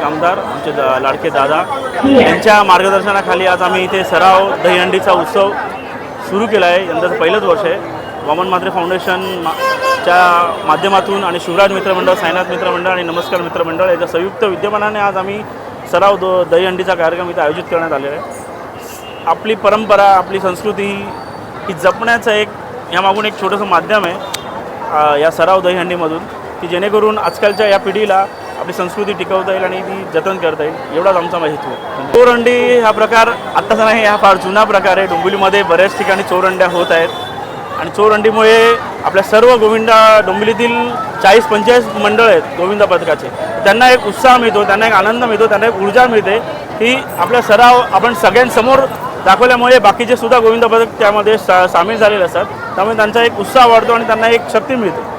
आमदार आमचे लाडके दादा यांच्या मार्गदर्शनाखाली आज आम्ही इथे सराव दहीहंडीचा उत्सव सुरू केला आहे। यंदाचं पहिलंच वर्ष आहे। वामन म्हात्रे फाउंडेशनच्या माध्यमातून आणि शिवराज मित्रमंडळ, साईनाथ मित्रमंडळ आणि नमस्कार मित्रमंडळ याच्या संयुक्त विद्यमानाने आज आम्ही सराव दहीहंडीचा कार्यक्रम इथे आयोजित करण्यात आलेला आहे। आपली परंपरा, आपली संस्कृती ही जपण्याचं यामागून एक छोटंसं माध्यम आहे या सराव दहीहंडीमधून, की जेणेकरून आजकालच्या या पिढीला आपली संस्कृती टिकवता येईल आणि ती जतन करता येईल, एवढाच आमचा हेतू आहे। चोरहंडी हा प्रकार आत्ताचा नाही, हा फार जुना प्रकार आहे। डोंबिवलीमध्ये बऱ्याच ठिकाणी चोरहंड्या होत आहेत आणि चोरहंडीमुळे आपल्या सर्व डोंबिवलीतील 40-45 मंडळ आहेत गोविंदा पथकाचे, त्यांना एक उत्साह मिळतो, त्यांना एक आनंद मिळतो, त्यांना एक ऊर्जा मिळते, की आपला सराव आपण सगळ्यांसमोर दाखवल्यामुळे बाकीचे सुद्धा गोविंदा पथक त्यामध्ये सामील झालेले असतात, त्यामुळे त्यांचा एक उत्साह वाढतो आणि त्यांना एक शक्ती मिळते।